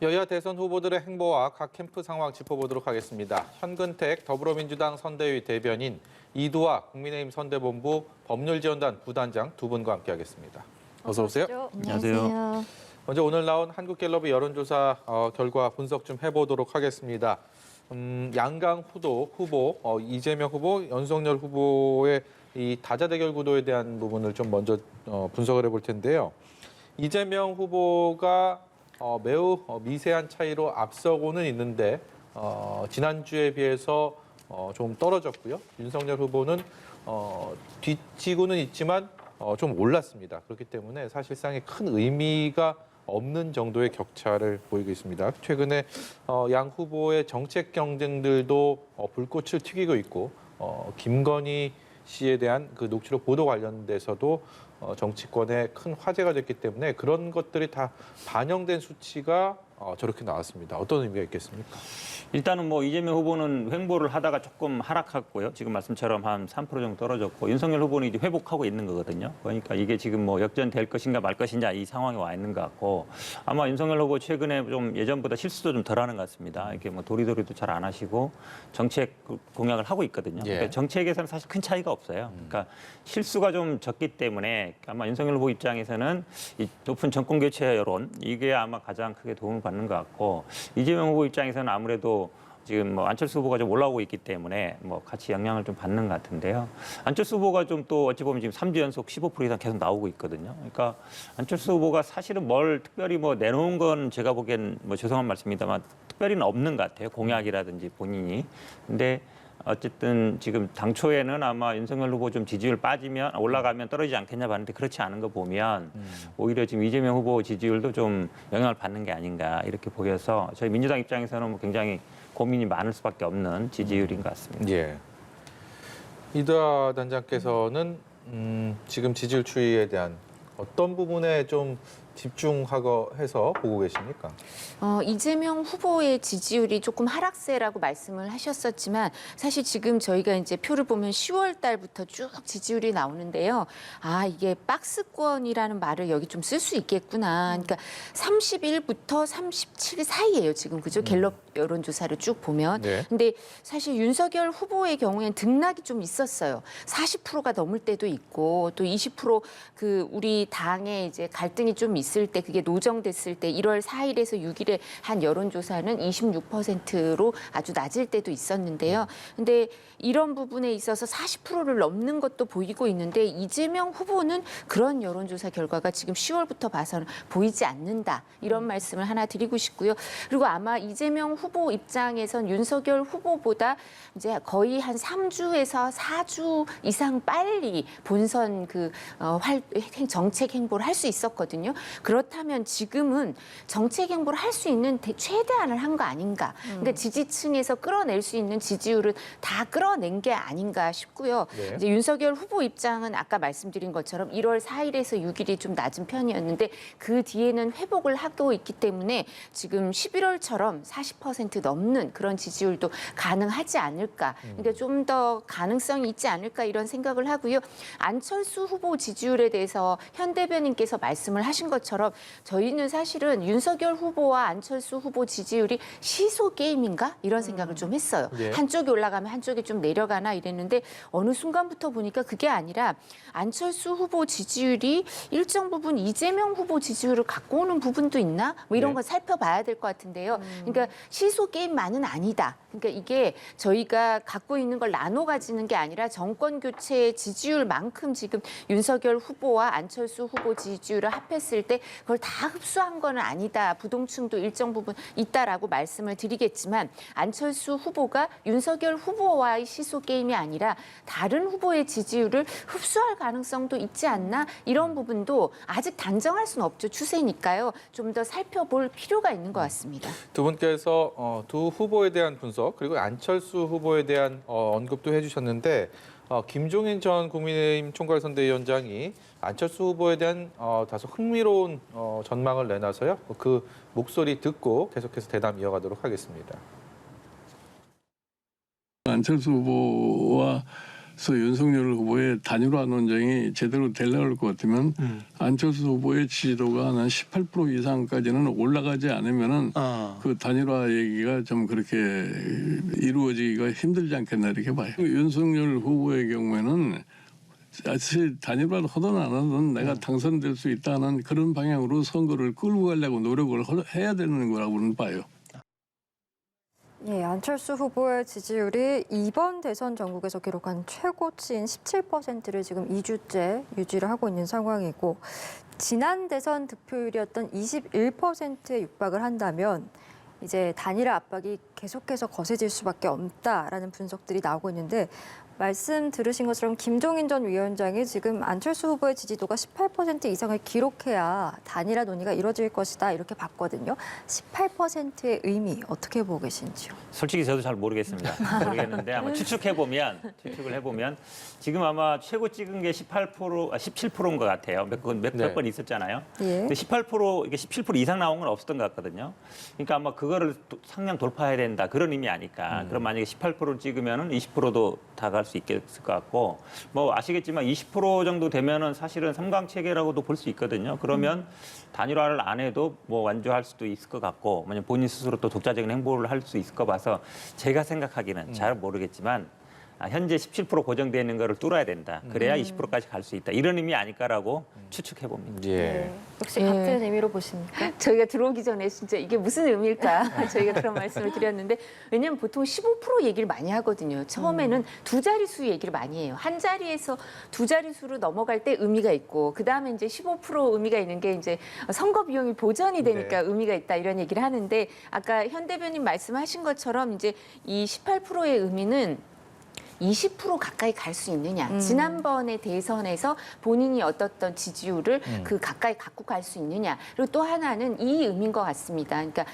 여야 대선 후보들의 행보와 각 캠프 상황 짚어보도록 하겠습니다. 현근택 더불어민주당 선대위 대변인, 이두화 국민의힘 선대본부 법률지원단 부단장 두 분과 함께하겠습니다. 어서 오세요. 안녕하세요. 먼저 오늘 나온 한국갤럽의 여론조사 결과 분석 좀 해보도록 하겠습니다. 양강 후보, 이재명 후보, 윤석열 후보의 이 다자대결 구도에 대한 부분을 좀 먼저 분석을 해볼 텐데요. 이재명 후보가 매우 미세한 차이로 앞서고는 있는데 지난주에 비해서 좀 떨어졌고요. 윤석열 후보는 뒤지고는 있지만 좀 올랐습니다. 그렇기 때문에 사실상의 큰 의미가 없는 정도의 격차를 보이고 있습니다. 최근에 양 후보의 정책 경쟁들도 불꽃을 튀기고 있고 김건희 씨에 대한 그 녹취록 보도 관련돼서도 정치권에 큰 화제가 됐기 때문에 그런 것들이 다 반영된 수치가 저렇게 나왔습니다. 어떤 의미가 있겠습니까? 일단은 뭐 이재명 후보는 횡보를 하다가 조금 하락했고요. 지금 말씀처럼 한 3% 정도 떨어졌고 윤석열 후보는 이제 회복하고 있는 거거든요. 그러니까 이게 지금 뭐 역전될 것인가 말 것인가 이 상황에 와 있는 것 같고 아마 윤석열 후보 최근에 좀 예전보다 실수도 좀 덜하는 것 같습니다. 이렇게 뭐 도리도리도 잘 안 하시고 정책 공약을 하고 있거든요. 그러니까 정책에서는 사실 큰 차이가 없어요. 그러니까 실수가 좀 적기 때문에 아마 윤석열 후보 입장에서는 이 높은 정권 교체 여론 이게 아마 가장 크게 도움을 받는 것 같고 이재명 후보 입장에서는 아무래도 지금 뭐 안철수 후보가 좀 올라오고 있기 때문에 뭐 같이 영향을 좀 받는 것 같은데요. 안철수 후보가 좀 또 어찌 보면 지금 3주 연속 15% 이상 계속 나오고 있거든요. 그러니까 안철수 후보가 사실은 뭘 특별히 뭐 내놓은 건 제가 보기엔 뭐 죄송한 말씀입니다만 특별히는 없는 것 같아요. 공약이라든지 본인이. 근데 어쨌든 지금 당초에는 아마 윤석열 후보 좀 지지율 빠지면 올라가면 떨어지지 않겠냐 봤는데 그렇지 않은 거 보면 오히려 지금 이재명 후보 지지율도 좀 영향을 받는 게 아닌가 이렇게 보여서 저희 민주당 입장에서는 뭐 굉장히 고민이 많을 수밖에 없는 지지율인 것 같습니다. 예. 이두화 단장께서는 지금 지지율 추이에 대한 어떤 부분에 좀 집중하고 해서 보고 계십니까? 이재명 후보의 지지율이 조금 하락세라고 말씀을 하셨었지만 사실 지금 저희가 이제 표를 보면 10월 달부터 쭉 지지율이 나오는데요. 아, 이게 박스권이라는 말을 여기 좀 쓸 수 있겠구나. 그러니까 31부터 37 사이예요, 지금. 그죠? 갤럽 여론조사를 쭉 보면. 네. 근데 사실 윤석열 후보의 경우에는 등락이 좀 있었어요. 40%가 넘을 때도 있고 또 20% 우리 당에 이제 갈등이 좀 있을 때 그게 노정됐을 때 1월 4일에서 6일에 한 여론조사는 26%로 아주 낮을 때도 있었는데요. 근데 이런 부분에 있어서 40%를 넘는 것도 보이고 있는데 이재명 후보는 그런 여론조사 결과가 지금 10월부터 봐서는 보이지 않는다. 이런 말씀을 하나 드리고 싶고요. 그리고 아마 이재명 후보 입장에선 윤석열 후보보다 이제 거의 한 3주에서 4주 이상 빨리 본선 정책 행보를 할 수 있었거든요. 그렇다면 지금은 정책 행보를 할 수 있는 최대한을 한 거 아닌가. 그러니까 지지층에서 끌어낼 수 있는 지지율은 다 끌어낸 게 아닌가 싶고요. 네. 이제 윤석열 후보 입장은 아까 말씀드린 것처럼 1월 4일에서 6일이 좀 낮은 편이었는데 그 뒤에는 회복을 하고 있기 때문에 지금 11월처럼 40% 넘는 그런 지지율도 가능하지 않을까. 그러니까 좀 더 가능성이 있지 않을까 이런 생각을 하고요. 안철수 후보 지지율에 대해서 현 대변인께서 말씀을 하신 것처럼 저희는 사실은 윤석열 후보와 안철수 후보 지지율이 시소 게임인가 이런 생각을 좀 했어요. 예. 한쪽이 올라가면 한쪽이 좀 내려가나 이랬는데 어느 순간부터 보니까 그게 아니라 안철수 후보 지지율이 일정 부분 이재명 후보 지지율을 갖고 오는 부분도 있나? 뭐 이런 네. 걸 살펴봐야 될 것 같은데요. 그러니까 시소 게임만은 아니다. 그러니까 이게 저희가 갖고 있는 걸 나눠 가지는 게 아니라 정권 교체의 지지율만큼 지금 윤석열 후보와 안철수 후보 지지율을 합했을 때 그걸 다 흡수한 건 아니다. 부동층도 일정 부분 있다라고 말씀을 드리겠지만 안철수 후보가 윤석열 후보와의 시소 게임이 아니라 다른 후보의 지지율을 흡수할 가능성도 있지 않나? 이런 부분도 아직 단정할 수는 없죠. 추세니까요. 좀 더 살펴볼 필요가 있는 것 같습니다. 두 분께서 두 후보에 대한 분석 그리고 안철수 후보에 대한 언급도 해주셨는데 김종인 전 국민의힘 총괄선대위원장이 안철수 후보에 대한 다소 흥미로운 전망을 내놔서요. 그 목소리 듣고 계속해서 대담 이어가도록 하겠습니다. 안철수 후보와 그래서 윤석열 후보의 단일화 논쟁이 제대로 되려고 것 같으면 안철수 후보의 지지도가 한 18% 이상까지는 올라가지 않으면은 그 단일화 얘기가 좀 그렇게 이루어지기가 힘들지 않겠나 이렇게 봐요. 윤석열 후보의 경우에는 사실 단일화를 하든 안 하든 내가 당선될 수 있다는 그런 방향으로 선거를 끌고 가려고 노력을 해야 되는 거라고는 봐요. 예, 안철수 후보의 지지율이 이번 대선 전국에서 기록한 최고치인 17%를 지금 2주째 유지를 하고 있는 상황이고 지난 대선 득표율이었던 21%에 육박을 한다면 이제 단일화 압박이 계속해서 거세질 수밖에 없다라는 분석들이 나오고 있는데 말씀 들으신 것처럼 김종인 전 위원장이 지금 안철수 후보의 지지도가 18% 이상을 기록해야 단일화 논의가 이루어질 것이다 이렇게 봤거든요. 18%의 의미 어떻게 보고 계신지요? 솔직히 저도 잘 모르겠습니다. 모르겠는데 아마 추측을 해보면 지금 아마 최고 찍은 게 17%인 것 같아요. 몇 번 있었잖아요. 예. 근데 18% 이게 17% 이상 나온 건 없었던 것 같거든요. 그러니까 아마 그거를 상량 돌파해야 된다 그런 의미 아닐까. 그럼 만약에 18%를 찍으면은 20%도 다갈 수 있겠을 것 같고 뭐 아시겠지만 20% 정도 되면은 사실은 삼강 체계라고도 볼 수 있거든요. 그러면 단일화를 안 해도 뭐 완주할 수도 있을 것 같고 만약 본인 스스로 또 독자적인 행보를 할 수 있을 것 봐서 제가 생각하기는 잘 모르겠지만 현재 17% 고정되어 있는 거를 뚫어야 된다. 그래야 20%까지 갈 수 있다. 이런 의미 아닐까라고 추측해 봅니다. 예. 역시 같은 의미로 보십니까? 저희가 들어오기 전에 진짜 이게 무슨 의미일까 저희가 그런 말씀을 드렸는데 왜냐하면 보통 15% 얘기를 많이 하거든요. 처음에는 두 자릿수 얘기를 많이 해요. 한 자리에서 두 자릿수로 넘어갈 때 의미가 있고 그 다음에 이제 15% 의미가 있는 게 이제 선거 비용이 보전이 되니까 의미가 있다 이런 얘기를 하는데 아까 현 대변인 말씀하신 것처럼 이제 이 18%의 의미는 20% 가까이 갈 수 있느냐. 지난번에 대선에서 본인이 얻었던 지지율을 그 가까이 갖고 갈 수 있느냐. 그리고 또 하나는 이 의미인 것 같습니다. 그러니까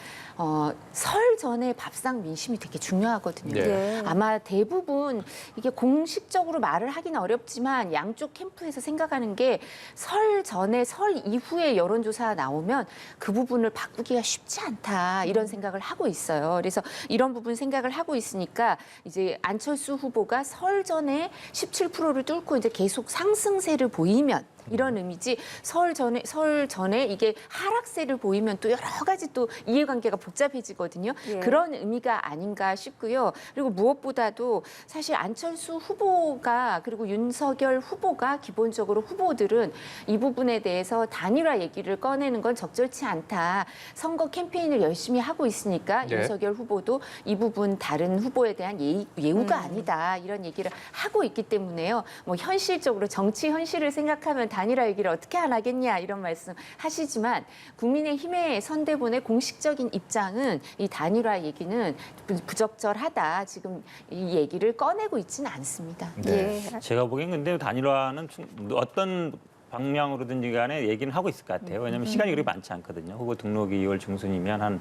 설 전에 밥상 민심이 되게 중요하거든요. 네. 아마 대부분 이게 공식적으로 말을 하기는 어렵지만 양쪽 캠프에서 생각하는 게 설 전에 설 이후에 여론조사 나오면 그 부분을 바꾸기가 쉽지 않다. 이런 생각을 하고 있어요. 그래서 이런 부분 생각을 하고 있으니까 이제 안철수 후보가 설 전에 17%를 뚫고 이제 계속 상승세를 보이면 이런 의미지 설 전에 이게 하락세를 보이면 또 여러 가지 또 이해관계가 복잡해지거든요. 예. 그런 의미가 아닌가 싶고요. 그리고 무엇보다도 사실 안철수 후보가 그리고 윤석열 후보가 기본적으로 후보들은 이 부분에 대해서 단일화 얘기를 꺼내는 건 적절치 않다. 선거 캠페인을 열심히 하고 있으니까 네. 윤석열 후보도 이 부분 다른 후보에 대한 예우가 아니다. 이런 얘기를 하고 있기 때문에요. 뭐 현실적으로 정치 현실을 생각하면 단일화 얘기를 어떻게 안 하겠냐 이런 말씀 하시지만 국민의힘의 선대본의 공식적인 입장은 이 단일화 얘기는 부적절하다. 지금 이 얘기를 꺼내고 있지는 않습니다. 예. 제가 보기엔 근데 단일화는 어떤 방향으로든지 간에 얘기는 하고 있을 것 같아요. 왜냐하면 시간이 그렇게 많지 않거든요. 후보 등록이 2월 중순이면 한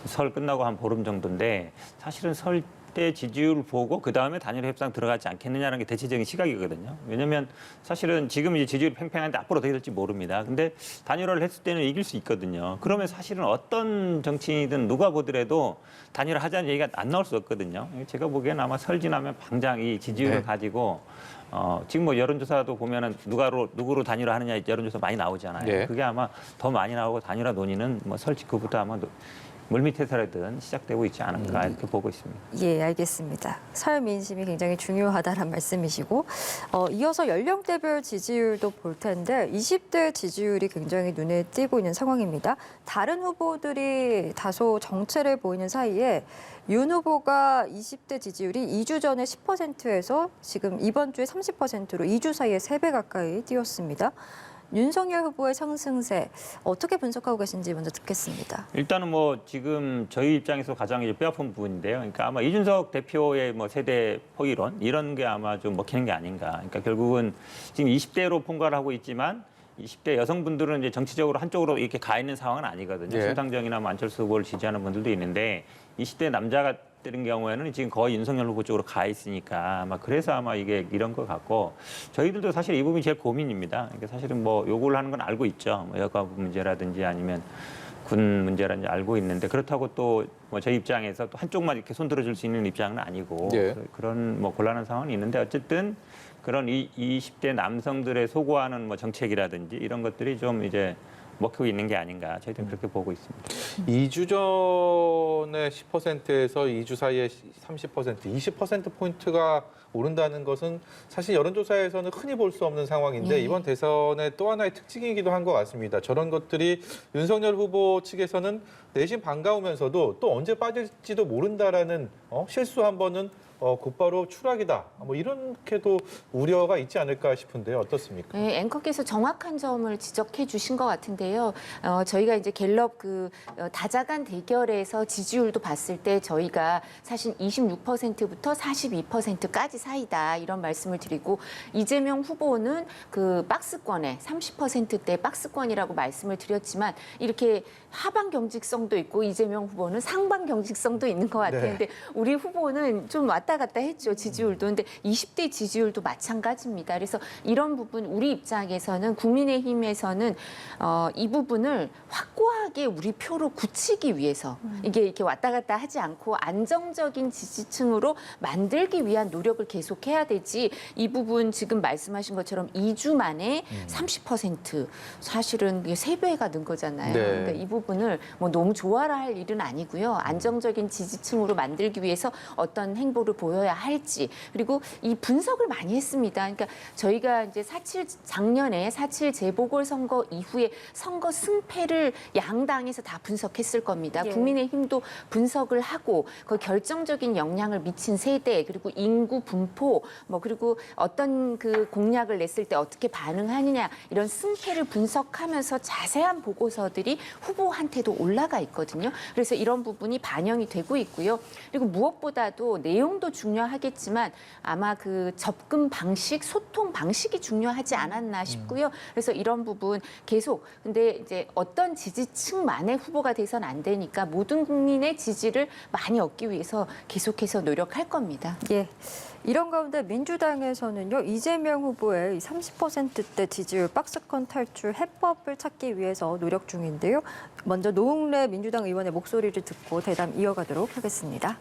설 끝나고 한 보름 정도인데 사실은 설 때 지지율을 보고 그다음에 단일화 협상 들어가지 않겠느냐는 게 대체적인 시각이거든요. 왜냐하면 사실은 지금 이제 지지율이 팽팽한데 앞으로 어떻게 될지 모릅니다. 근데 단일화를 했을 때는 이길 수 있거든요. 그러면 사실은 어떤 정치인이든 누가 보더라도 단일화 하자는 얘기가 안 나올 수 없거든요. 제가 보기에는 아마 설 지나면 당장 이 지지율을 가지고 지금 뭐 여론조사도 보면은 누구로 단일화 하느냐 여론조사 많이 나오잖아요. 네. 그게 아마 더 많이 나오고 단일화 논의는 뭐 설 직후부터 아마 물밑에서라든 시작되고 있지 않을까 이렇게 보고 있습니다. 예, 알겠습니다. 설 민심이 굉장히 중요하다는 말씀이시고 이어서 연령대별 지지율도 볼 텐데 20대 지지율이 굉장히 눈에 띄고 있는 상황입니다. 다른 후보들이 다소 정체를 보이는 사이에 윤 후보가 20대 지지율이 2주 전에 10%에서 지금 이번 주에 30%로 2주 사이에 3배 가까이 뛰었습니다. 윤석열 후보의 상승세 어떻게 분석하고 계신지 먼저 듣겠습니다. 일단은 뭐 지금 저희 입장에서 가장 이제 뼈아픈 부분인데요. 그러니까 아마 이준석 대표의 뭐 세대 포기론 이런 게 아마 좀 먹히는 게 아닌가. 그러니까 결국은 지금 20대로 통과를 하고 있지만 20대 여성분들은 이제 정치적으로 한쪽으로 이렇게 가 있는 상황은 아니거든요. 예. 심상정이나 안철수 후보를 지지하는 분들도 있는데 20대 남자가 되는 경우에는 지금 거의 윤석열 후보 쪽으로 가 있으니까 아마 그래서 아마 이게 이런 것 같고 저희들도 사실 이 부분이 제일 고민입니다. 그러니까 사실은 뭐 요구를 하는 건 알고 있죠. 뭐 여가 문제라든지 아니면 군 문제라는 알고 있는데 그렇다고 또 뭐 저희 입장에서 또 한쪽만 이렇게 손들어줄 수 있는 입장은 아니고 예. 그런 뭐 곤란한 상황이 있는데 어쨌든 그런 20대 남성들의 소구하는 뭐 정책이라든지 이런 것들이 좀 이제 먹히고 있는 게 아닌가 저희들은 그렇게 보고 있습니다. 2주 전에 10%에서 2주 사이에 30%, 20%포인트가 오른다는 것은 사실 여론조사에서는 흔히 볼 수 없는 상황인데 네. 이번 대선의 또 하나의 특징이기도 한 것 같습니다. 저런 것들이 윤석열 후보 측에서는 내심 반가우면서도 또 언제 빠질지도 모른다라는 실수 한 번은 곧바로 추락이다. 뭐 이렇게도 우려가 있지 않을까 싶은데요. 어떻습니까? 네, 앵커께서 정확한 점을 지적해 주신 것 같은데요. 저희가 이제 갤럽 다자간 대결에서 지지율도 봤을 때 저희가 사실 26%부터 42%까지 사이다 이런 말씀을 드리고 이재명 후보는 그 박스권에 30%대 박스권이라고 말씀을 드렸지만 이렇게 하방 경직성도 있고 이재명 후보는 상방 경직성도 있는 것 같아요. 네. 근데 우리 후보는 좀 왔다 갔다 했죠, 지지율도. 근데 20대 지지율도 마찬가지입니다. 그래서 이런 부분 우리 입장에서는 국민의힘에서는 이 부분을 확고하게 우리 표로 굳히기 위해서 이게 이렇게 왔다 갔다 하지 않고 안정적인 지지층으로 만들기 위한 노력을 계속해야 되지 이 부분 지금 말씀하신 것처럼 2주 만에 30% 사실은 이게 3배가 는 거잖아요. 네. 그러니까 이 부분을 뭐 너무 좋아라 할 일은 아니고요. 안정적인 지지층으로 만들기 위해서 어떤 행보를 보여야 할지 그리고 이 분석을 많이 했습니다. 그러니까 저희가 이제 작년에 4.7 재보궐선거 이후에 선거 승패를 양당에서 다 분석했을 겁니다. 예. 국민의힘도 분석을 하고 그 결정적인 영향을 미친 세대 그리고 인구 분포 뭐 그리고 어떤 그 공약을 냈을 때 어떻게 반응하느냐 이런 승패를 분석하면서 자세한 보고서들이 후보한테도 올라가 있거든요. 그래서 이런 부분이 반영이 되고 있고요. 그리고 무엇보다도 내용도 중요하겠지만 아마 그 접근 방식, 소통 방식이 중요하지 않았나 싶고요. 그래서 이런 부분 계속 근데 이제 어떤 지지층만의 후보가 돼서는 안 되니까 모든 국민의 지지를 많이 얻기 위해서 계속해서 노력할 겁니다. 예. 이런 가운데 민주당에서는요, 이재명 후보의 30%대 지지율 박스권 탈출 해법을 찾기 위해서 노력 중인데요. 먼저 노웅래 민주당 의원의 목소리를 듣고 대담 이어가도록 하겠습니다.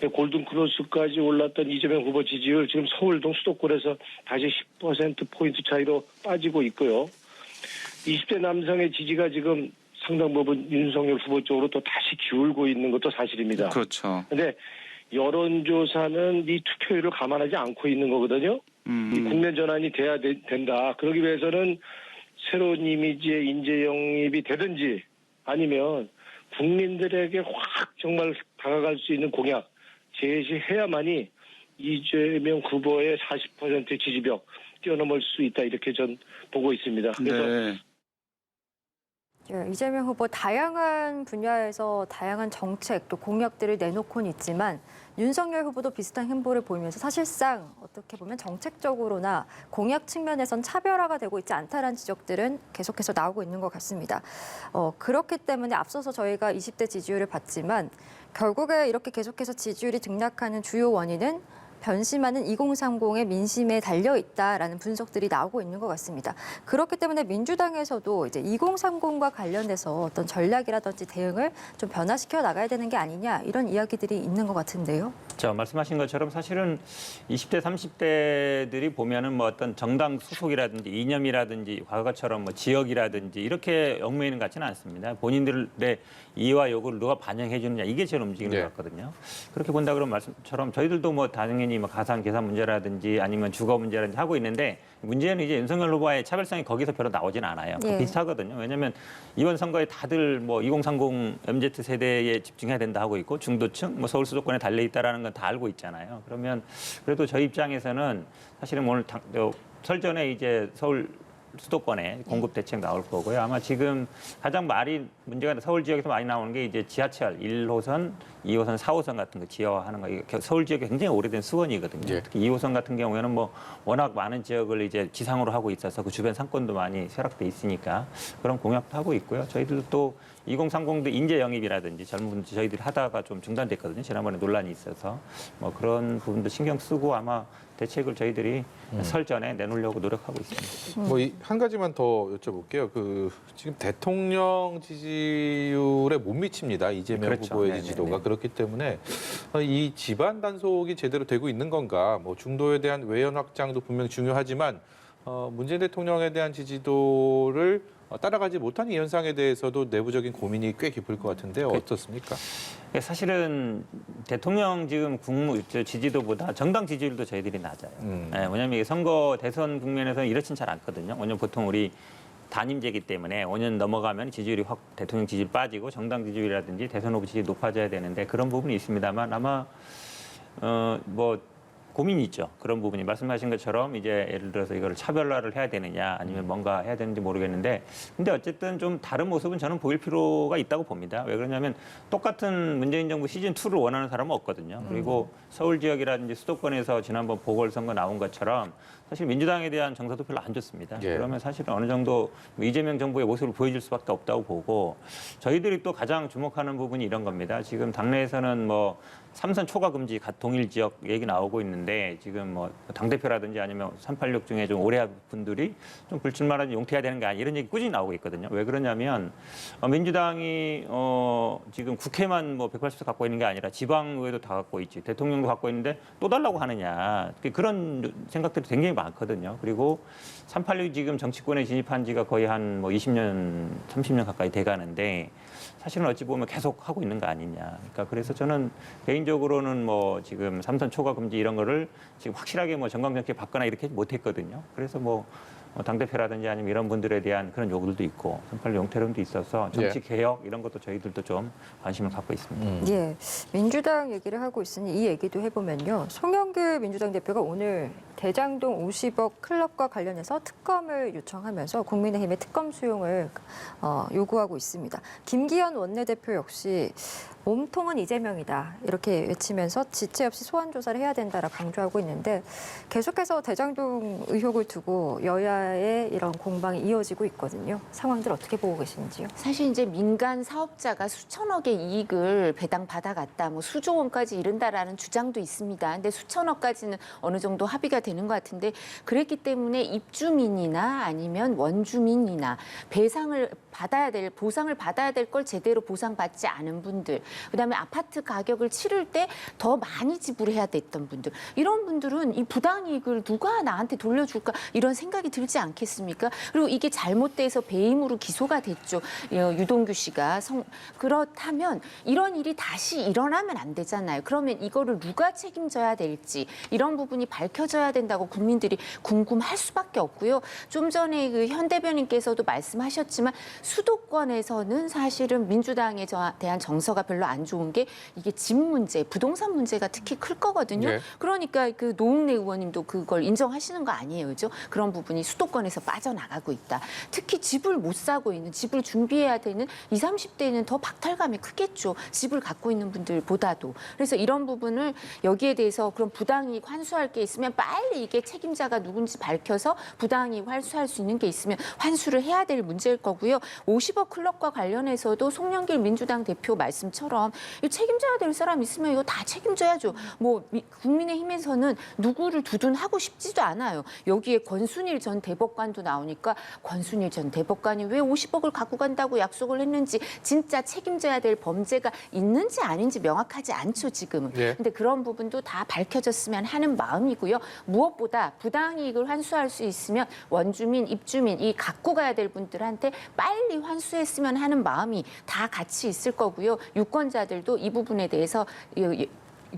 골든크로스까지 올랐던 이재명 후보 지지율 지금 서울동 수도권에서 다시 10%포인트 차이로 빠지고 있고요. 20대 남성의 지지가 지금 상당 부분 윤석열 후보 쪽으로 또 다시 기울고 있는 것도 사실입니다. 그렇죠. 그런데 여론조사는 이 투표율을 감안하지 않고 있는 거거든요. 이 국면 전환이 돼야 된다. 그러기 위해서는 새로운 이미지의 인재 영입이 되든지 아니면 국민들에게 확 정말 다가갈 수 있는 공약 제시해야만이 이재명 후보의 40% 지지벽 뛰어넘을 수 있다 이렇게 전 보고 있습니다. 그래서 네. 예, 이재명 후보 다양한 분야에서 다양한 정책 또 공약들을 내놓고는 있지만 윤석열 후보도 비슷한 행보를 보이면서 사실상 어떻게 보면 정책적으로나 공약 측면에선 차별화가 되고 있지 않다라는 지적들은 계속해서 나오고 있는 것 같습니다. 그렇기 때문에 앞서서 저희가 20대 지지율을 봤지만 결국에 이렇게 계속해서 지지율이 등락하는 주요 원인은 변심하는 2030의 민심에 달려 있다라는 분석들이 나오고 있는 것 같습니다. 그렇기 때문에 민주당에서도 이제 2030과 관련돼서 어떤 전략이라든지 대응을 좀 변화시켜 나가야 되는 게 아니냐 이런 이야기들이 있는 것 같은데요. 말씀하신 것처럼 사실은 20대, 30대들이 보면은 뭐 어떤 정당 소속이라든지 이념이라든지 과거처럼 뭐 지역이라든지 이렇게 얽매이는 것 같지는 않습니다. 본인들의 이해와 요구를 누가 반영해 주느냐 이게 제일 움직이는 네. 것 같거든요. 그렇게 본다 그러면 말씀처럼 저희들도 뭐 당연히 뭐 가상 계산 문제라든지 아니면 주거 문제라든지 하고 있는데 문제는 이제 윤석열 후보와의 차별성이 거기서 별로 나오진 않아요. 예. 비슷하거든요. 왜냐하면 이번 선거에 다들 뭐 2030 MZ 세대에 집중해야 된다 하고 있고 중도층, 뭐 서울 수도권에 달려 있다라는 건 다 알고 있잖아요. 그러면 그래도 저희 입장에서는 사실은 오늘 설전에 이제 서울 수도권에 공급 대책 나올 거고요. 아마 지금 가장 문제가 서울 지역에서 많이 나오는 게 이제 지하철 1호선, 2호선, 4호선 같은 거 지하화하는 거. 이게 서울 지역이 굉장히 오래된 수원이거든요. 예. 특히 2호선 같은 경우에는 뭐 워낙 많은 지역을 이제 지상으로 하고 있어서 그 주변 상권도 많이 쇠락돼 있으니까 그런 공약도 하고 있고요. 저희들도 또 2030도 인재 영입이라든지 젊은 분들 저희들이 하다가 좀 중단됐거든요. 지난번에 논란이 있어서 뭐 그런 부분도 신경 쓰고 아마 대책을 저희들이 설 전에 내놓으려고 노력하고 있습니다. 뭐 한 가지만 더 여쭤볼게요. 그 지금 대통령 지지율에 못 미칩니다. 이재명 그렇죠. 후보의 네네네. 지지도가 그렇기 때문에 이 집안 단속이 제대로 되고 있는 건가? 뭐 중도에 대한 외연 확장도 분명 중요하지만 문재인 대통령에 대한 지지도를 따라가지 못한 이 현상에 대해서도 내부적인 고민이 꽤 깊을 것 같은데요. 어떻습니까? 사실은 대통령 지금 지지도보다 정당 지지율도 저희들이 낮아요. 왜냐하면 이게 선거 대선 국면에서는 이렇진 잘 않거든요. 왜냐하면 보통 우리 단임제이기 때문에 5년 넘어가면 지지율이 확 대통령 지지율 빠지고 정당 지지율이라든지 대선 후보 지지율이 높아져야 되는데 그런 부분이 있습니다만 아마 뭐 고민이 있죠. 그런 부분이 말씀하신 것처럼 이제 예를 들어서 이거를 차별화를 해야 되느냐 아니면 뭔가 해야 되는지 모르겠는데 근데 어쨌든 좀 다른 모습은 저는 보일 필요가 있다고 봅니다. 왜 그러냐면 똑같은 문재인 정부 시즌2를 원하는 사람은 없거든요. 그리고 서울 지역이라든지 수도권에서 지난번 보궐선거 나온 것처럼 사실 민주당에 대한 정서도 별로 안 좋습니다. 예. 그러면 사실은 어느 정도 이재명 정부의 모습을 보여줄 수밖에 없다고 보고 저희들이 또 가장 주목하는 부분이 이런 겁니다. 지금 당내에서는 뭐 삼선 초과 금지 동일 지역 얘기 나오고 있는데 지금 뭐 당대표라든지 아니면 386 중에 좀 오래 한 분들이 좀 불출마라든지 용퇴해야 되는 게 아니야 이런 얘기 꾸준히 나오고 있거든요. 왜 그러냐면 민주당이 지금 국회만 뭐 180석 갖고 있는 게 아니라 지방의회도 다 갖고 있지 대통령도 갖고 있는데 또 달라고 하느냐 그런 생각들이 굉장히 많거든요. 그리고 386이 지금 정치권에 진입한 지가 거의 한 뭐 20년, 30년 가까이 돼가는데 사실은 어찌 보면 계속 하고 있는 거 아니냐. 그러니까 그래서 저는 개인적으로는 뭐 지금 삼선 초과 금지 이런 거를 지금 확실하게 뭐 정강정책 받거나 이렇게 못했거든요. 그래서 뭐 당대표라든지 아니면 이런 분들에 대한 그런 요구들도 있고 386 용태론도 있어서 정치 개혁 이런 것도 저희들도 좀 관심을 갖고 있습니다. 예, 민주당 얘기를 하고 있으니 이 얘기도 해보면요. 송영길 민주당 대표가 오늘 대장동 50억 클럽과 관련해서 특검을 요청하면서 국민의힘의 특검 수용을 요구하고 있습니다. 김기현 원내대표 역시 몸통은 이재명이다 이렇게 외치면서 지체 없이 소환 조사를 해야 된다라 강조하고 있는데 계속해서 대장동 의혹을 두고 여야의 이런 공방이 이어지고 있거든요. 상황들 어떻게 보고 계신지요? 사실 이제 민간 사업자가 수천억의 이익을 배당 받아갔다, 뭐 수조 원까지 이른다라는 주장도 있습니다. 근데 수천억까지는 어느 정도 합의가 되는 것 같은데 그랬기 때문에 입주민이나 아니면 원주민이나 배상을 받아야 될 보상을 받아야 될 걸 제대로 보상받지 않은 분들, 그다음에 아파트 가격을 치를 때 더 많이 지불해야 됐던 분들, 이런 분들은 이 부당이익을 누가 나한테 돌려줄까 이런 생각이 들지 않겠습니까? 그리고 이게 잘못돼서 배임으로 기소가 됐죠. 유동규 씨가 그렇다면 이런 일이 다시 일어나면 안 되잖아요. 그러면 이거를 누가 책임져야 될지 이런 부분이 밝혀져야 된다고 국민들이 궁금할 수밖에 없고요. 좀 전에 그 현 대변인께서도 말씀하셨지만 수도권에서는 사실은 민주당에 대한 정서가 별로 안 좋은 게 이게 집 문제, 부동산 문제가 특히 클 거거든요. 네. 그러니까 그 노웅래 의원님도 그걸 인정하시는 거 아니에요, 그죠? 그런 부분이 수도권에서 빠져나가고 있다. 특히 집을 못 사고 있는, 집을 준비해야 되는 20, 30대는 더 박탈감이 크겠죠. 집을 갖고 있는 분들보다도. 그래서 이런 부분을 여기에 대해서 그런 부당이익 환수할 게 있으면 빨리 이게 책임자가 누군지 밝혀서 부당이익 환수할 수 있는 게 있으면 환수를 해야 될 문제일 거고요. 50억 클럽과 관련해서도 송영길 민주당 대표 말씀처럼 이 책임져야 될 사람 있으면 이거 다 책임져야죠. 뭐 국민의힘에서는 누구를 두둔하고 싶지도 않아요. 여기에 권순일 전 대법관도 나오니까 권순일 전 대법관이 왜 50억을 갖고 간다고 약속을 했는지 진짜 책임져야 될 범죄가 있는지 아닌지 명확하지 않죠, 지금은. 예. 근데 그런 부분도 다 밝혀졌으면 하는 마음이고요. 무엇보다 부당이익을 환수할 수 있으면 원주민, 입주민 이 갖고 가야 될 분들한테 빨리 환수했으면 하는 마음이 다 같이 있을 거고요. 유권자들도 이 부분에 대해서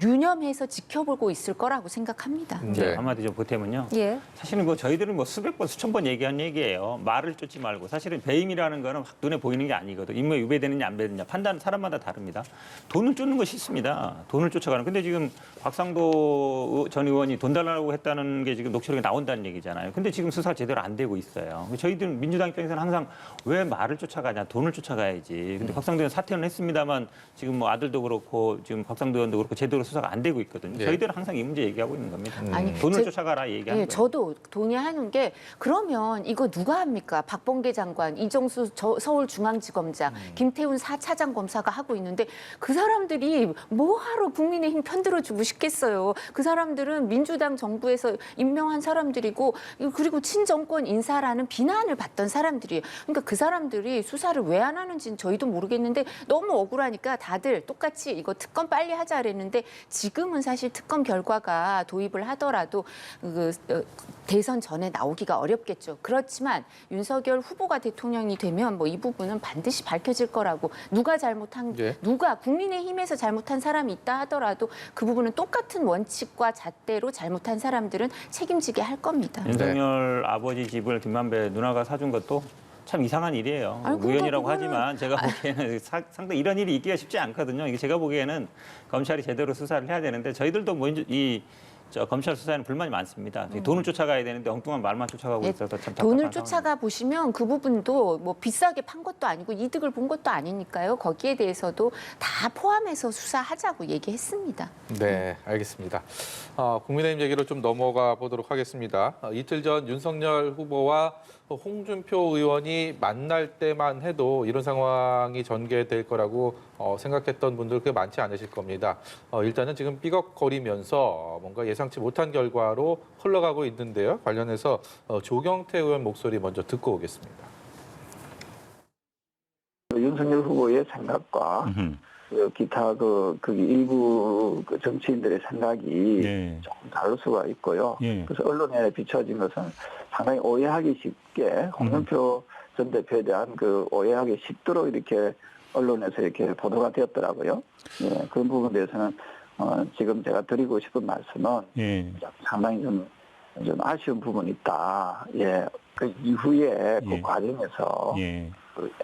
유념해서 지켜보고 있을 거라고 생각합니다. 네. 한마디 좀 보태면요. 예. 사실은 뭐 저희들은 뭐 수백 번, 수천 번 얘기한 얘기예요. 말을 쫓지 말고. 사실은 배임이라는 거는 확 눈에 보이는 게 아니거든. 임무에 위배되느냐 안 되느냐 판단은 사람마다 다릅니다. 돈을 쫓는 거 싫습니다. 돈을 쫓아가는. 근데 지금 박상도 전 의원이 돈 달라고 했다는 게 지금 녹취록에 나온다는 얘기잖아요. 근데 지금 수사가 제대로 안 되고 있어요. 저희들은 민주당 입장에서는 항상 왜 말을 쫓아가냐, 돈을 쫓아가야지. 근데 박상도 의원 사퇴는 했습니다만 지금 뭐 아들도 그렇고 지금 박상도 의원도 그렇고 제대로 제대로 수사가 안 되고 있거든요. 예. 저희들은 항상 이 문제 얘기하고 있는 겁니다. 아니, 돈을 제- 쫓아가라 얘기하는 예, 거예요. 저도 동의하는 게 그러면 이거 누가 합니까? 박범계 장관, 이정수 서울중앙지검장, 김태훈 4차장 검사가 하고 있는데 그 사람들이 뭐하러 국민의힘 편들어주고 싶겠어요. 그 사람들은 민주당 정부에서 임명한 사람들이고 그리고 친정권 인사라는 비난을 받던 사람들이에요. 그러니까 그 사람들이 수사를 왜 안 하는지는 저희도 모르겠는데 너무 억울하니까 다들 똑같이 이거 특검 빨리 하자 그랬는데 지금은 사실 특검 결과가 도입을 하더라도 대선 전에 나오기가 어렵겠죠. 그렇지만 윤석열 후보가 대통령이 되면 뭐 이 부분은 반드시 밝혀질 거라고 누가 잘못한 예. 누가 국민의힘에서 잘못한 사람이 있다 하더라도 그 부분은 똑같은 원칙과 잣대로 잘못한 사람들은 책임지게 할 겁니다. 윤석열 아버지 집을 김만배 누나가 사준 것도 참 이상한 일이에요. 아니, 그러니까 우연이라고 그거는- 하지만 제가 보기에는 상당히 이런 일이 있기가 쉽지 않거든요. 이게 제가 보기에는 검찰이 제대로 수사를 해야 되는데 저희들도 뭐 검찰 수사에는 불만이 많습니다. 돈을 쫓아가야 되는데 엉뚱한 말만 쫓아가고 예, 있어서 참 답답한 돈을 상황입니다. 쫓아가 보시면 그 부분도 뭐 비싸게 판 것도 아니고 이득을 본 것도 아니니까요. 거기에 대해서도 다 포함해서 수사하자고 얘기했습니다. 네, 알겠습니다. 국민의힘 얘기로 좀 넘어가 보도록 하겠습니다. 이틀 전 윤석열 후보와 홍준표 의원이 만날 때만 해도 이런 상황이 전개될 거라고 생각했던 분들 꽤 많지 않으실 겁니다. 일단은 지금 삐걱거리면서 뭔가 예상치 못한 결과로 흘러가고 있는데요. 관련해서 조경태 의원 목소리 먼저 듣고 오겠습니다. 윤석열 후보의 생각과 기타 일부 정치인들의 생각이 네. 조금 다를 수가 있고요. 예. 그래서 언론에 비춰진 것은 상당히 오해하기 쉽게 홍준표 전 대표에 대한 오해하기 쉽도록 이렇게 언론에서 이렇게 보도가 되었더라고요. 예, 그런 부분에 대해서는 지금 제가 드리고 싶은 말씀은 예. 상당히 좀 아쉬운 부분이 있다. 예, 그 이후에 그 예. 과정에서 예.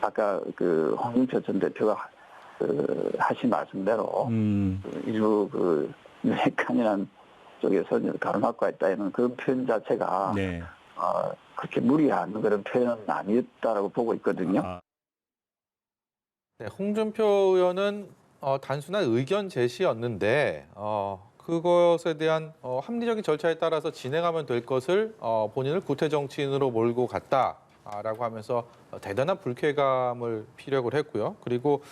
아까 홍준표 전 대표가 하신 말씀대로 일부 유핵관이라는 쪽에서 가로막고 있다는 그런 표현 자체가 네. 그렇게 무리한 그런 표현은 아니었다라고 보고 있거든요. 네, 홍준표 의원은 단순한 의견 제시였는데 그것에 대한 합리적인 절차에 따라서 진행하면 될 것을 본인을 구태 정치인으로 몰고 갔다라고 하면서 대단한 불쾌감을 피력을 했고요. 그리고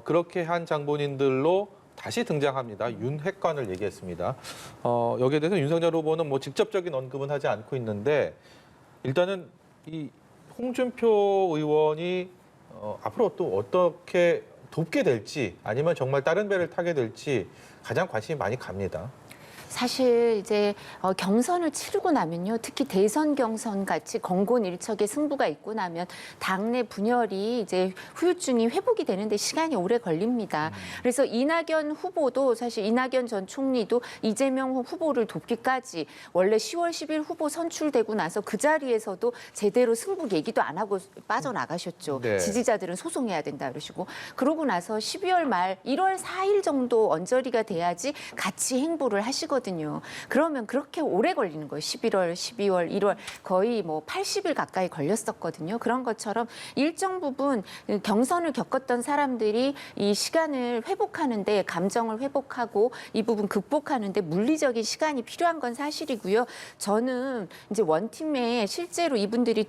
그렇게 한 장본인들로 다시 등장합니다. 윤핵관을 얘기했습니다. 여기에 대해서 윤석열 후보는 뭐 직접적인 언급은 하지 않고 있는데 일단은 이 홍준표 의원이 앞으로 또 어떻게 돕게 될지 아니면 정말 다른 배를 타게 될지 가장 관심이 많이 갑니다. 사실 이제 경선을 치르고 나면요, 특히 대선 경선 같이 공곤일척의 승부가 있고 나면 당내 분열이 이제 후유증이 회복이 되는데 시간이 오래 걸립니다. 그래서 이낙연 후보도 사실 이낙연 전 총리도 이재명 후보를 돕기까지 원래 10월 10일 후보 선출되고 나서 그 자리에서도 제대로 승부 얘기도 안 하고 빠져나가셨죠. 네. 지지자들은 소송해야 된다 그러시고 그러고 나서 12월 말 1월 4일 정도 언저리가 돼야지 같이 행보를 하시거든요. 그러면 그렇게 오래 걸리는 거예요. 11월, 12월, 1월 거의 뭐 80일 가까이 걸렸었거든요. 그런 것처럼 일정 부분 경선을 겪었던 사람들이 이 시간을 회복하는데 감정을 회복하고 이 부분 극복하는데 물리적인 시간이 필요한 건 사실이고요. 저는 이제 원팀에 실제로 이분들이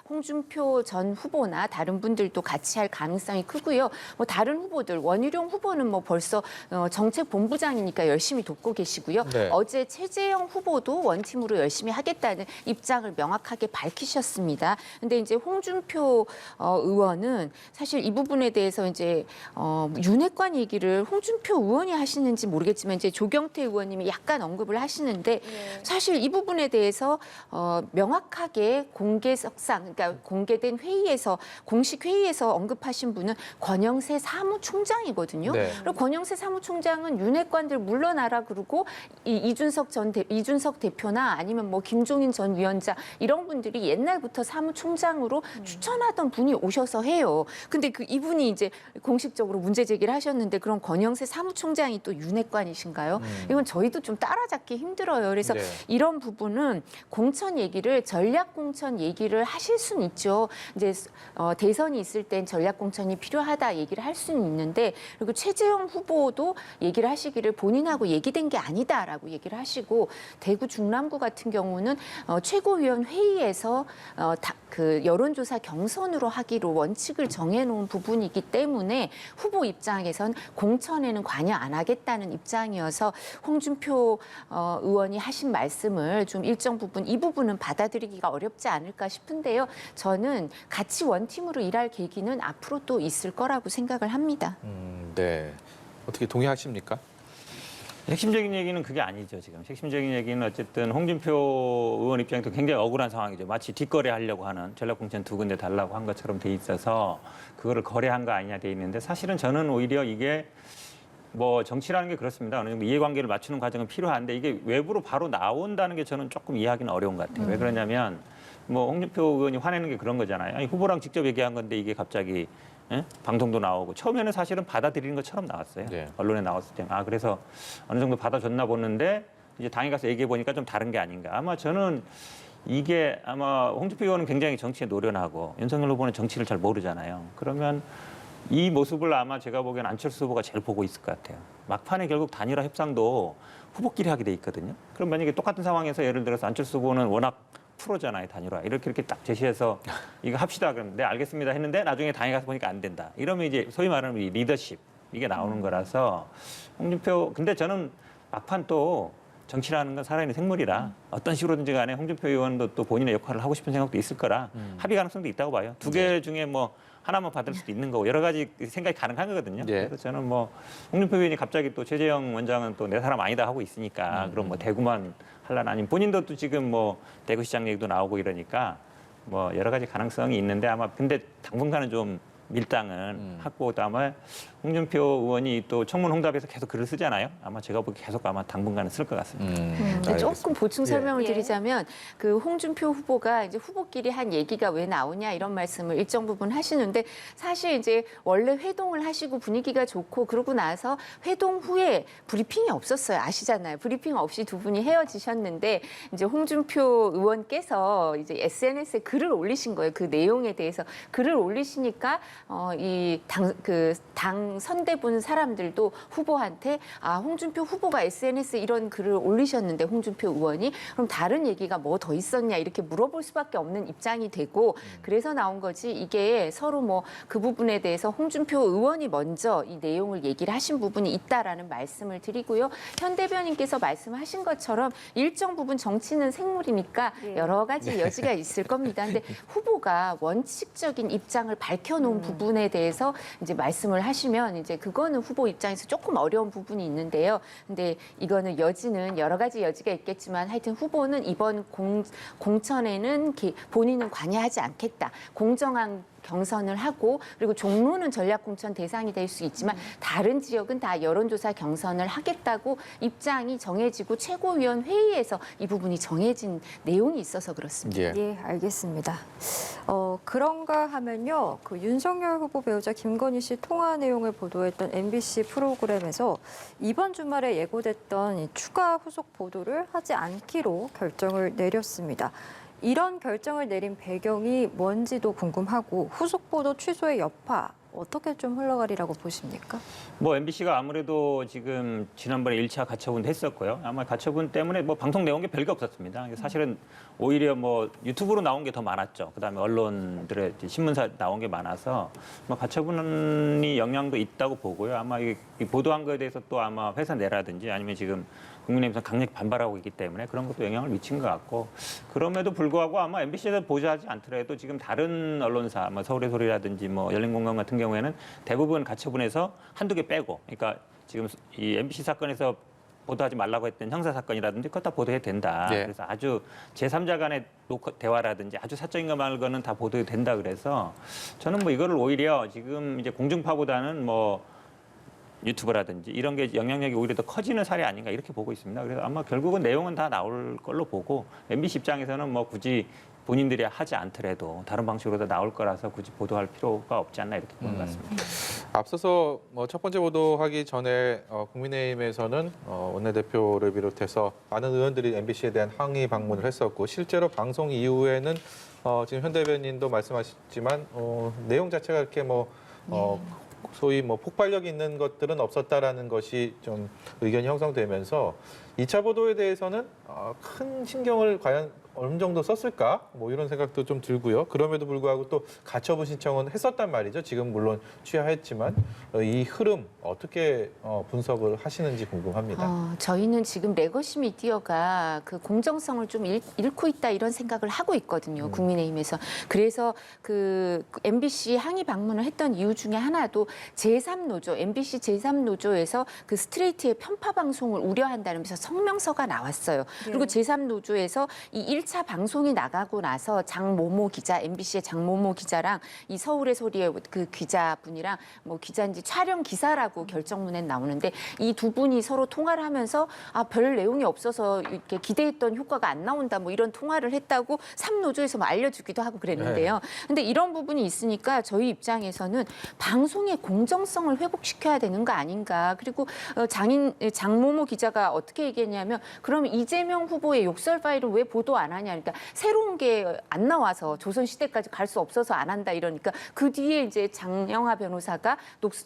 홍준표 전 후보나 다른 분들도 같이 할 가능성이 크고요. 뭐 다른 후보들 원희룡 후보는 뭐 벌써 정책본부장이니까 열심히 돕고 계시고요. 네. 어제 최재형 후보도 원팀으로 열심히 하겠다는 입장을 명확하게 밝히셨습니다. 근데 이제 홍준표 의원은 사실 이 부분에 대해서 이제 윤핵관 얘기를 홍준표 의원이 하시는지 모르겠지만 이제 조경태 의원님이 약간 언급을 하시는데 사실 이 부분에 대해서 명확하게 공개석상, 그러니까 공개된 회의에서 공식 회의에서 언급하신 분은 권영세 사무총장이거든요. 네. 그리고 권영세 사무총장은 윤핵관들 물러나라 그러고 이준석 대표나 아니면 뭐 김종인 전 위원장 이런 분들이 옛날부터 사무총장으로 추천하던 분이 오셔서 해요. 근데 이분이 이제 공식적으로 문제 제기를 하셨는데 그럼 권영세 사무총장이 또 윤핵관이신가요? 이건 저희도 좀 따라잡기 힘들어요. 그래서 네. 이런 부분은 공천 얘기를 전략 공천 얘기를 하실 수는 있죠. 이제 대선이 있을 땐 전략 공천이 필요하다 얘기를 할 수는 있는데 그리고 최재형 후보도 얘기를 하시기를 본인하고 얘기된 게 아니다라고 얘기를 하시고 대구 중남구 같은 경우는 최고위원 회의에서 그 여론조사 경선으로 하기로 원칙을 정해놓은 부분이기 때문에 후보 입장에선 공천에는 관여 안 하겠다는 입장이어서 홍준표 의원이 하신 말씀을 좀 일정 부분 이 부분은 받아들이기가 어렵지 않을까 싶은데요. 저는 같이 원팀으로 일할 계기는 앞으로 또 있을 거라고 생각을 합니다. 네. 어떻게 동의하십니까? 핵심적인 얘기는 그게 아니죠, 지금. 핵심적인 얘기는 어쨌든 홍준표 의원 입장에서 굉장히 억울한 상황이죠. 마치 뒷거래 하려고 하는 전략공천 2군데 달라고 한 것처럼 돼 있어서 그거를 거래한 거 아니냐 돼 있는데 사실은 저는 오히려 이게 뭐 정치라는 게 그렇습니다. 어느 정도 이해관계를 맞추는 과정은 필요한데 이게 외부로 바로 나온다는 게 저는 조금 이해하기는 어려운 것 같아요. 왜 그러냐면 뭐 홍준표 의원이 화내는 게 그런 거잖아요. 아니, 후보랑 직접 얘기한 건데 이게 갑자기 방송도 나오고 처음에는 사실은 받아들이는 것처럼 나왔어요. 네. 언론에 나왔을 때. 그래서 어느 정도 받아줬나 보는데 이제 당에 가서 얘기해 보니까 좀 다른 게 아닌가. 아마 저는 이게 아마 홍준표 의원은 굉장히 정치에 노련하고 윤석열 후보는 정치를 잘 모르잖아요. 그러면 이 모습을 아마 제가 보기엔 안철수 후보가 제일 보고 있을 것 같아요. 막판에 결국 단일화 협상도 후보끼리 하게 돼 있거든요. 그럼 만약에 똑같은 상황에서 예를 들어서 안철수 후보는 워낙 프로잖아요, 단일화. 이렇게 딱 제시해서 이거 합시다. 그러면 네, 알겠습니다 했는데 나중에 당에 가서 보니까 안 된다. 이러면 이제 소위 말하는 이 리더십 이게 나오는 거라서 홍준표 근데 저는 막판 또 정치라는 건 살아있는 생물이라 어떤 식으로든지 간에 홍준표 의원도 또 본인의 역할을 하고 싶은 생각도 있을 거라 합의 가능성도 있다고 봐요. 두 개 중에 뭐 하나만 받을 수도 있는 거고 여러 가지 생각이 가능한 거거든요. 네. 그래서 저는 뭐 홍준표 의원이 갑자기 또 최재형 원장은 또 내 사람 아니다 하고 있으니까 그럼 뭐 대구만 할라나 아니면 본인도 또 지금 뭐 대구시장 얘기도 나오고 이러니까 뭐 여러 가지 가능성이 있는데 아마 근데 당분간은 좀 밀당은 하고 그다음에 홍준표 의원이 또 청문 홍답에서 계속 글을 쓰잖아요. 아마 제가 보기 계속 아마 당분간은 쓸 것 같습니다. 근데 조금 보충 설명을 예. 드리자면 그 홍준표 후보가 이제 후보끼리 한 얘기가 왜 나오냐 이런 말씀을 일정 부분 하시는데 사실 이제 원래 회동을 하시고 분위기가 좋고 그러고 나서 회동 후에 브리핑이 없었어요. 아시잖아요. 브리핑 없이 두 분이 헤어지셨는데 이제 홍준표 의원께서 이제 SNS에 글을 올리신 거예요. 그 내용에 대해서 글을 올리시니까 이 당 선대본 사람들도 후보한테 홍준표 후보가 SNS에 이런 글을 올리셨는데 홍준표 의원이 그럼 다른 얘기가 뭐 더 있었냐 이렇게 물어볼 수밖에 없는 입장이 되고 그래서 나온 거지 이게 서로 뭐 그 부분에 대해서 홍준표 의원이 먼저 이 내용을 얘기를 하신 부분이 있다라는 말씀을 드리고요. 현 대변인께서 말씀하신 것처럼 일정 부분 정치는 생물이니까 여러 가지 여지가 있을 겁니다. 근데 후보가 원칙적인 입장을 밝혀놓은 부분에 대해서 이제 말씀을 하시면 이제 그거는 후보 입장에서 조금 어려운 부분이 있는데요. 근데 이거는 여지는 여러 가지 여지가 있겠지만 하여튼 후보는 이번 공천에는 본인은 관여하지 않겠다. 공정한 경선을 하고 그리고 종로는 전략공천 대상이 될 수 있지만 다른 지역은 다 여론조사 경선을 하겠다고 입장이 정해지고 최고위원 회의에서 이 부분이 정해진 내용이 있어서 그렇습니다. 예. 예, 알겠습니다. 그런가 하면요, 그 윤석열 후보 배우자 김건희 씨 통화 내용을 보도했던 MBC 프로그램에서 이번 주말에 예고됐던 이 추가 후속 보도를 하지 않기로 결정을 내렸습니다. 이런 결정을 내린 배경이 뭔지도 궁금하고 후속 보도 취소의 여파 어떻게 좀 흘러가리라고 보십니까? 뭐 MBC가 아무래도 지금 지난번에 1차 가처분도 했었고요. 아마 가처분 때문에 뭐 방송 내온 게 별게 없었습니다. 사실은 오히려 뭐 유튜브로 나온 게 더 많았죠. 그다음에 언론들의 신문사 나온 게 많아서 뭐 가처분이 영향도 있다고 보고요. 아마 이 보도한 거에 대해서 또 아마 회사 내라든지 아니면 지금 국민의힘에서 강력히 반발하고 있기 때문에 그런 것도 영향을 미친 것 같고 그럼에도 불구하고 아마 MBC에서 보도하지 않더라도 지금 다른 언론사, 뭐 서울의 소리라든지 뭐 열린공감 같은 경우에는 대부분 가처분해서 한두 개 빼고 그러니까 지금 이 MBC 사건에서 보도하지 말라고 했던 형사 사건이라든지 그것 다 보도해도 된다. 네. 그래서 아주 제3자 간의 대화라든지 아주 사적인 거 말고는 다 보도해도 된다 그래서 저는 뭐 이거를 오히려 지금 이제 공중파보다는 뭐 유튜브라든지 이런 게 영향력이 오히려 더 커지는 사례 아닌가 이렇게 보고 있습니다. 그래서 아마 결국은 내용은 다 나올 걸로 보고 MBC 입장에서는 뭐 굳이 본인들이 하지 않더라도 다른 방식으로 다 나올 거라서 굳이 보도할 필요가 없지 않나 이렇게 보는 것 같습니다. 앞서서 뭐 첫 번째 보도하기 전에 국민의힘에서는 원내대표를 비롯해서 많은 의원들이 MBC에 대한 항의 방문을 했었고 실제로 방송 이후에는 지금 현 대변인도 말씀하셨지만 내용 자체가 이렇게 소위 폭발력 있는 것들은 없었다라는 것이 좀 의견이 형성되면서 2차 보도에 대해서는 큰 신경을 과연 어느 정도 썼을까? 이런 생각도 좀 들고요. 그럼에도 불구하고 또 가처분 신청은 했었단 말이죠. 지금 물론 취하했지만 이 흐름 어떻게 분석을 하시는지 궁금합니다. 저희는 지금 레거시 미디어가 그 공정성을 좀 잃고 있다 이런 생각을 하고 있거든요. 국민의힘에서. 그래서 그 MBC 항의 방문을 했던 이유 중에 하나도 제3노조, MBC 제3노조에서 그 스트레이트의 편파 방송을 우려한다면서 성명서가 나왔어요. 그리고 제3노조에서 이 1차 방송이 나가고 나서 장모모 기자, MBC의 장모모 기자랑 이 서울의 소리의 그 기자분이랑 기자인지 촬영 기사라고 결정문에 나오는데 이 두 분이 서로 통화를 하면서 별 내용이 없어서 이렇게 기대했던 효과가 안 나온다 이런 통화를 했다고 3노조에서 알려주기도 하고 그랬는데요. 근데 이런 부분이 있으니까 저희 입장에서는 방송의 공정성을 회복시켜야 되는 거 아닌가. 그리고 장모모 기자가 어떻게 얘기했냐면 그럼 이재명 후보의 욕설 파일을 왜 보도 안 하냐. 그러니까 새로운 게 안 나와서 조선시대까지 갈 수 없어서 안 한다 이러니까 그 뒤에 이제 장영하 변호사가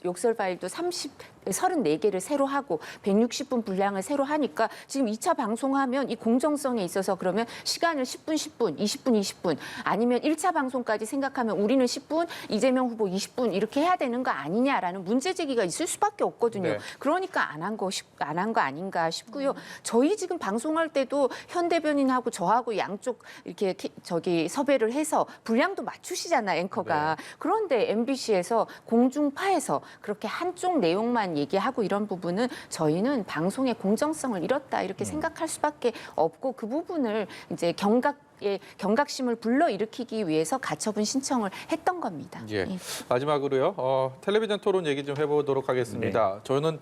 욕설 파일도 34개를 새로 하고 160분 분량을 새로 하니까 지금 2차 방송하면 이 공정성에 있어서 그러면 시간을 10분, 10분, 20분, 20분 아니면 1차 방송까지 생각하면 우리는 10분, 이재명 후보 20분 이렇게 해야 되는 거 아니냐라는 문제 제기가 있을 수밖에 없거든요. 네. 그러니까 안 한 거 아닌가 싶고요. 저희 지금 방송할 때도 현 대변인하고 저하고 양쪽 이렇게 섭외를 해서 분량도 맞추시잖아 앵커가. 네. 그런데 MBC에서 공중파에서 그렇게 한쪽 내용만 얘기하고 이런 부분은 저희는 방송의 공정성을 잃었다 이렇게 생각할 수밖에 없고 그 부분을 이제 경각심을 불러일으키기 위해서 가처분 신청을 했던 겁니다. 예. 마지막으로요. 텔레비전 토론 얘기 좀 해보도록 하겠습니다. 네. 저는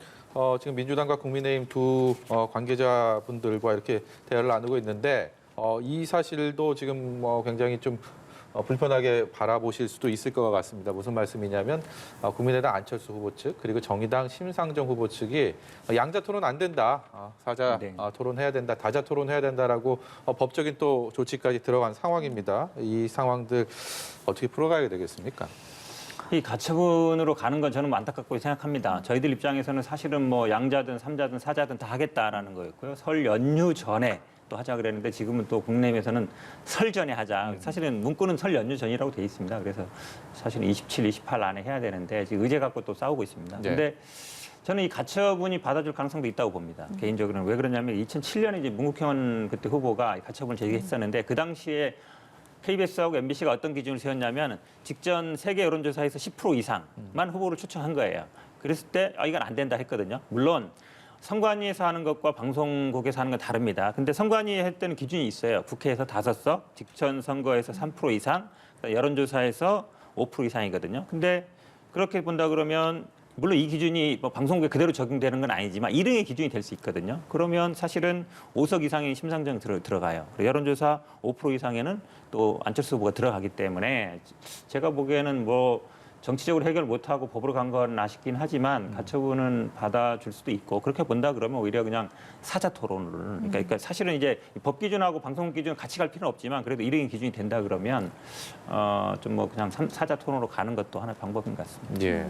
지금 민주당과 국민의힘 두 관계자분들과 이렇게 대화를 나누고 있는데 이 사실도 지금 굉장히 좀 불편하게 바라보실 수도 있을 것 같습니다. 무슨 말씀이냐면 국민의당 안철수 후보 측 그리고 정의당 심상정 후보 측이 양자 토론 안 된다, 사자 네. 토론해야 된다, 다자 토론해야 된다라고 법적인 또 조치까지 들어간 상황입니다. 이 상황들 어떻게 풀어가야 되겠습니까? 이 가처분으로 가는 건 저는 안타깝고 생각합니다. 저희들 입장에서는 사실은 양자든 삼자든 사자든 다 하겠다라는 거였고요. 설 연휴 전에 또 하자 그랬는데 지금은 또 국내에서는 설 전에 하자. 사실은 문구는 설 연휴 전이라고 돼 있습니다. 그래서 사실은 27, 28 안에 해야 되는데 지금 의제 갖고 또 싸우고 있습니다. 네. 근데 저는 이 가처분이 받아줄 가능성도 있다고 봅니다. 개인적으로는 왜 그러냐면 2007년에 이제 문국현 그때 후보가 가처분을 제기했었는데 그 당시에 KBS하고 MBC가 어떤 기준을 세웠냐면 직전 세계 여론조사에서 10% 이상만 후보를 추천한 거예요. 그랬을 때 이건 안 된다 했거든요. 물론 선관위에서 하는 것과 방송국에서 하는 건 다릅니다. 근데 선관위에 할 때는 기준이 있어요. 국회에서 5석, 직전 선거에서 3% 이상, 여론조사에서 5% 이상이거든요. 근데 그렇게 본다 그러면 물론 이 기준이 방송국에 그대로 적용되는 건 아니지만 1등의 기준이 될 수 있거든요. 그러면 사실은 5석 이상의 심상정 들어가요. 여론조사 5% 이상에는 또 안철수 후보가 들어가기 때문에 제가 보기에는 정치적으로 해결 못하고 법으로 간 건 아쉽긴 하지만 가처분은 받아줄 수도 있고 그렇게 본다 그러면 오히려 그냥 사자 토론을 그러니까 사실은 이제 법 기준하고 방송국 기준 같이 갈 필요는 없지만 그래도 1등의 기준이 된다 그러면 그냥 사자 토론으로 가는 것도 하나의 방법인 것 같습니다. 예.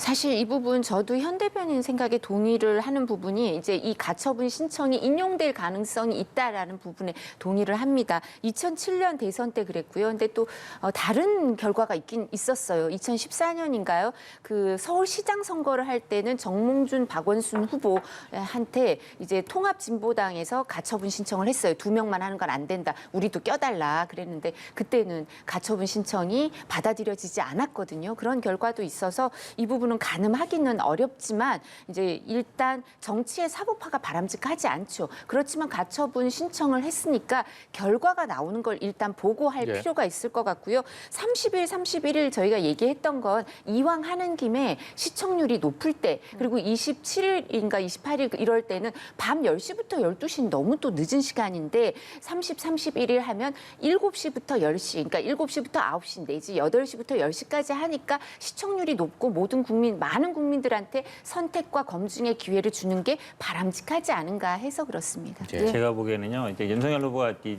사실 이 부분 저도 현 대변인 생각에 동의를 하는 부분이 이제 이 가처분 신청이 인용될 가능성이 있다라는 부분에 동의를 합니다. 2007년 대선 때 그랬고요. 근데 또 다른 결과가 있긴 있었어요. 2014년인가요? 그 서울시장 선거를 할 때는 정몽준, 박원순 후보한테 이제 통합진보당에서 가처분 신청을 했어요. 2명만 하는 건 안 된다. 우리도 껴달라 그랬는데 그때는 가처분 신청이 받아들여지지 않았거든요. 그런 결과도 있어서 이 부분은 부분은 가늠하기는 어렵지만 이제 일단 정치의 사법화가 바람직하지 않죠. 그렇지만 가처분 신청을 했으니까 결과가 나오는 걸 일단 보고할 예. 필요가 있을 것 같고요. 30일, 31일 저희가 얘기했던 건 이왕 하는 김에 시청률이 높을 때 그리고 27일인가 28일 이럴 때는 밤 10시부터 12시는 너무 또 늦은 시간인데 30, 31일 하면 7시부터 10시, 그러니까 7시부터 9시 내지 8시부터 10시까지 하니까 시청률이 높고 모든 국민, 많은 국민들한테 선택과 검증의 기회를 주는 게 바람직하지 않은가 해서 그렇습니다. 예. 제가 보기에는요, 이제 윤석열 후보가 이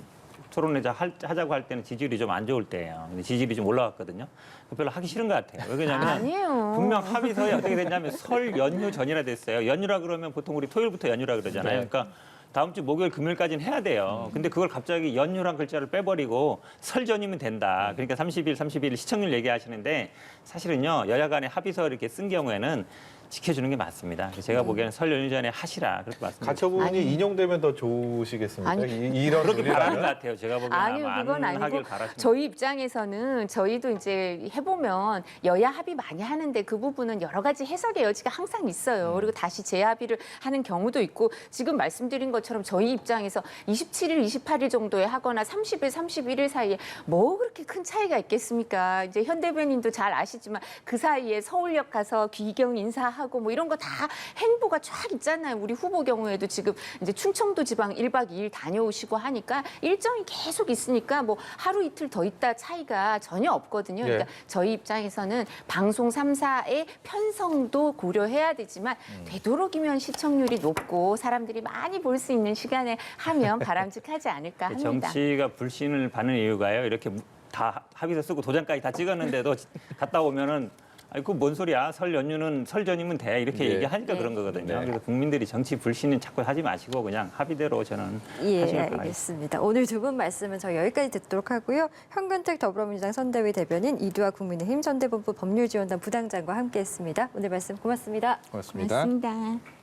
토론회자 하자고 할 때는 지지율이 좀 안 좋을 때예요. 근데 지지율이 좀 올라왔거든요. 별로 하기 싫은 것 같아요. 왜 그러냐면 아니에요. 분명 합의서에 어떻게 됐냐면 설 연휴 전이라 됐어요. 연휴라 그러면 보통 우리 토요일부터 연휴라 그러잖아요. 네. 그러니까 다음 주 목요일 금요일까지는 해야 돼요. 근데 그걸 갑자기 연휴란 글자를 빼버리고 설 전이면 된다. 그러니까 30일, 31일 시청률 얘기하시는데 사실은요, 여야 간에 합의서 이렇게 쓴 경우에는 지켜주는 게 맞습니다. 그래서 제가 보기에는 설 연휴 전에 하시라 그렇게 말씀드립니다. 가처분이 아니. 인용되면 더 좋으시겠습니까? 아니. 이런 그렇게 바라는 것 논리라면? 같아요. 제가 보기에는 아니요, 아마 그건 안 하길 아니고 바라십니다. 저희 입장에서는 저희도 이제 해보면 여야 합의 많이 하는데 그 부분은 여러 가지 해석의 여지가 항상 있어요. 그리고 다시 재합의를 하는 경우도 있고 지금 말씀드린 것처럼 저희 입장에서 27일, 28일 정도에 하거나 30일, 31일 사이에 뭐 그렇게 큰 차이가 있겠습니까? 이제 현 대변인도 잘 아시지만 그 사이에 서울역 가서 귀경 인사하고 뭐 이런 거 다 행보가 쫙 있잖아요. 우리 후보 경우에도 지금 이제 충청도 지방 1박 2일 다녀오시고 하니까 일정이 계속 있으니까 뭐 하루 이틀 더 있다 차이가 전혀 없거든요. 그러니까 저희 입장에서는 방송 3사의 편성도 고려해야 되지만 되도록이면 시청률이 높고 사람들이 많이 볼 수 있는 시간에 하면 바람직하지 않을까 합니다. 정치가 불신을 받는 이유가요. 이렇게 다 합의서 쓰고 도장까지 다 찍었는데도 갔다 오면은 아니 그 뭔 소리야? 설 연휴는 설 전이면 돼 이렇게 네. 얘기하니까 네. 그런 거거든요. 네. 그래서 국민들이 정치 불신은 자꾸 하지 마시고 그냥 합의대로 저는 예, 하시길 바라겠습니다. 알겠습니다. 오늘 두 분 말씀은 저희 여기까지 듣도록 하고요. 현근택 더불어민주당 선대위 대변인, 이두하 국민의힘 선대본부 법률지원단 부당장과 함께했습니다. 오늘 말씀 고맙습니다. 고맙습니다. 고맙습니다.